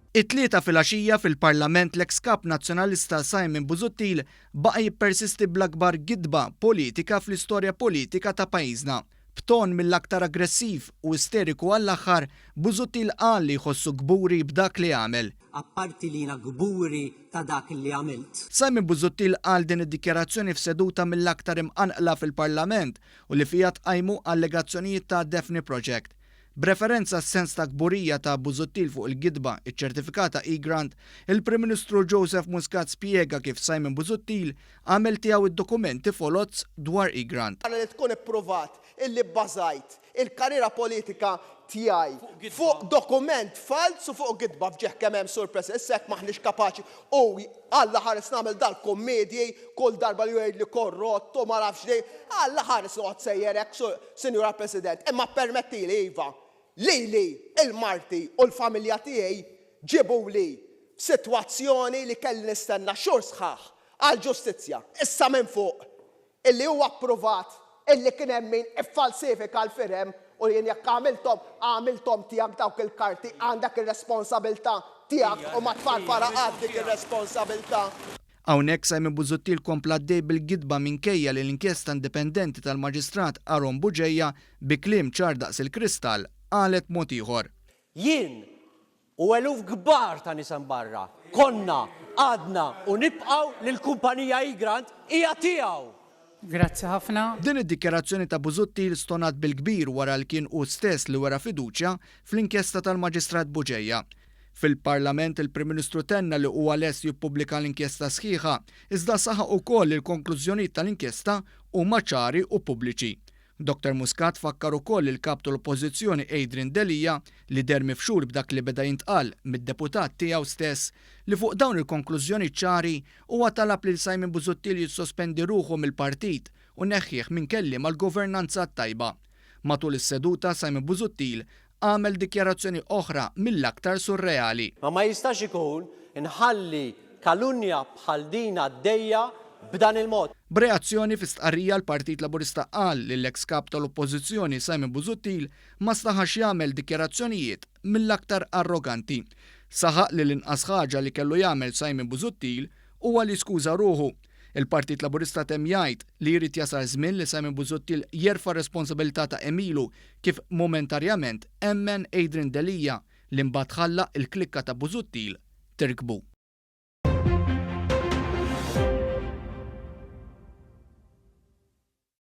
It-tlieta filgħaxija fil-Parlament l-eks kap nazzjonalista Simon Busuttil baqa jippersisti bl-akbar gidba politika fl-istorja politika ta' pajjiżna. B'ton mill-aktar aggressiv u isteriku għall-aħħar, Busuttil qal li jħossu kburi b'dak li għamel. Apparti li kburi ta' dak li għamilt. Simon Busuttil qal din id-dikjarazzjoni f'seduta mill-aktar mqanqla fil-Parlament u li fija tqajmu allegazzjonijiet ta' Daphne Project. B'referenza s-sens ta' kburija ta' Busuttil fuq il-gidba iċ-ċertifikata Egrant, il-Prim Ministru Joseph Muscat spjega kif Simon Busuttil għamel tiegħu id-dokumenti folozz dwar Egrant. Għana li tkun ipprovat illi bbażajt il-karriera politika tiegħi fuq dokument fals u fuq gidba f'ġeħ kemm hemm surpresa issek maħniex kapaċi u Alla ħares nagħmel dal-kommedji kull darba li jgħid li korrott u ma nafx dej. Alla ħares noqgħod sejjerek, Sinjura President. Imma permettili iva li il-marti u l-familja tiegħi ġibuli f'sitwazzjoni li kelli nistenna xhur sħaħ għall-ġustizzja. Issa minn fuq illi huwa approvat illi kien hemm min iffalsifika l-firem u li jekk għamiltom tiegħek dawk il-karti għandek ir-responsabilità tiegħek u ma tfarfara għaddik ir-responsabilità. Hawnhekk Simon Busuttil kompla għaddej bil-gidba minkejja li l-inkjesta indipendenti tal-Maġistrat Aaron Bugeja bi kliem ċar daqs il-kristall qalet mod ieħor. Jien u eluf kbar ta' nies barra konna għadna u nibqgħu li l-kumpanija Egrant hija tiegħu. Grazzi ħafna. Din id-dikjarazzjoni ta' Busuttil stonat bil-kbir wara li kien hu stess li wera fiduċja fl-inkjesta tal-Maġistrat Bugeja. Fil-Parlament il-Prim Ministru tenna li huwa lest jippubblika l-inkjesta sħiħa, iżda saħaq ukoll il-konklużjonijiet tal-inkjesta huma ċari u pubbliċi. Dr. Muscat fakkar ukoll il-kap tal-Oppożizzjoni Aaron Bugeja li der mifxur b'dak li beda jintqal mid-deputat tiegħu stess li fuq dawn il-konklużjoni ċari huwa talab lil Simon Busuttil jissospendi ruħu mill-Partit u neħħieħ minn kelli mal-governanza tajba. Matul is-seduta Simon Busuttil għamel dikjarazzjoni oħra mill-aktar surreali. Ma jistax ikun inħalli kalunja bħal din għaddejja b'dan il-mod. B'reazzjoni fi stqarrija l-Partit Laburista qal li l-eks kap tal-Oppożizzjoni Simon Busuttil ma staħax jagħmel dikjarazzjonijiet mill-aktar arroganti. Saħaq li l-inqas ħaġa li kellu jagħmel Simon Busuttil huwa li skuża ruħu. Il-Partit Laburista temm jgħid li jrid jasal żmien li Simon Busuttil jerfa' responsabilità ta' emilu kif momentarjament emmen Aaron Bugeja li mbagħad ħalla il-klikka ta' Busuttil tirkbu.